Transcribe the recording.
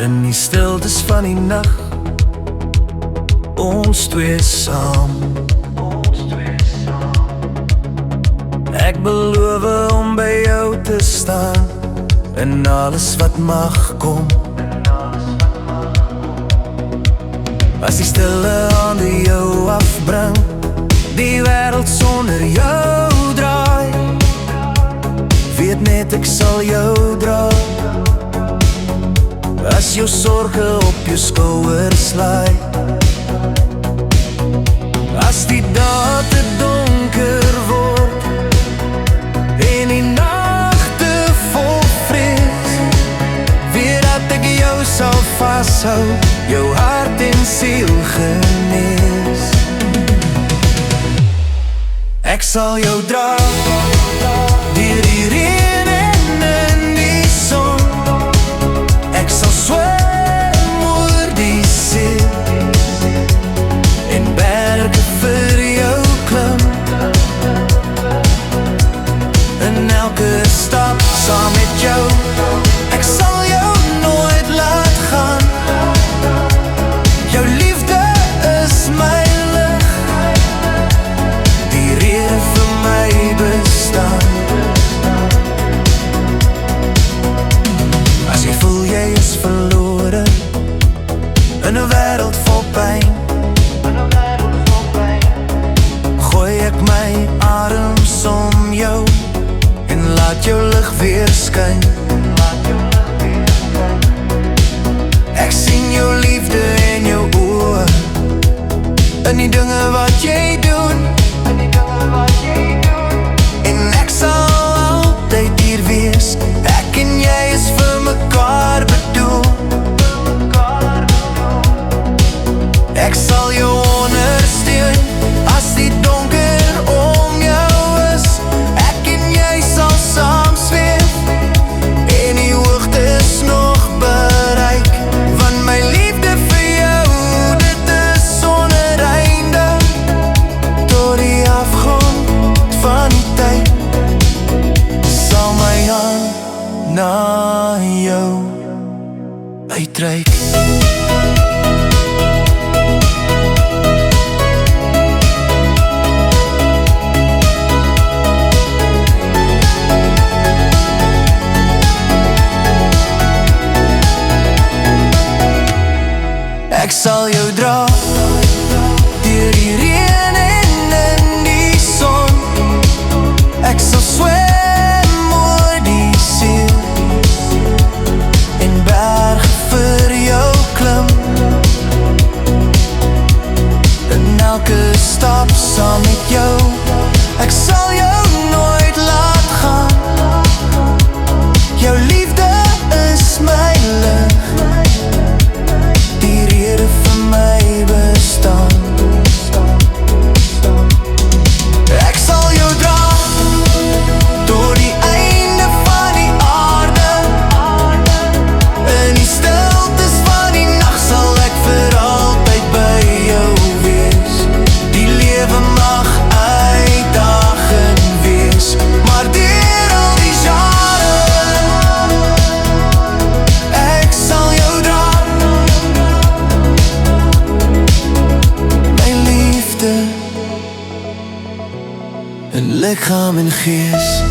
In die stiltes van die nag, ons twee saam. Ek beloof om by jou te staan in alles wat mag kom. As die stille hande jou afbring, die wêreld sonder jou draai, weet net ek sal jou dra. As jou sorge op jou skouers laai, as die dae te donker word en die nagte vol vrees, weet dat ek jou sal vashou, jou hart en siel genees. Ek sal jou dra deur die reën en in die son. Ek sal swem oor die see en berge vir jou klim. In elke stap saam met jou, ek sal jou nooit laat gaan. Jou liefde is my lig, die rede vir my bestaan. As jy voel jy is verlore in 'n wêreld vol pyn, gooi ek my arms om jou en laat jou lig weer skyn. Ek sien jou liefde in jou oë, in die dinge wat jy doen, en ek sal altyd hier wees. Ek en jy is vir mekaar bedoel. Ek sal jou ondersteun as die donker om jou is. Ek en jy sal saam zweef en die hoogtes nog bereik, want my liefde vir jou, dit is sonder einde, tot die afgrond van die tyd sal my hand na jou uitreik. Ek sal jou dra deur die reën en in die son. Ek sal swem oor die see en berge vir jou klim. In elke stap saam met jou, ek sal jou nooit laat gaan. Jou liefde is my lig, die rede vir my bestaan. Ek sal jou dra tot die einde van die aarde. In die stiltes van die nag sal ek vir altyd by jou wees. Die lewe mag uitdagend wees, maar deur al die jare, ek sal jou dra. My liefde in liggaam en gees.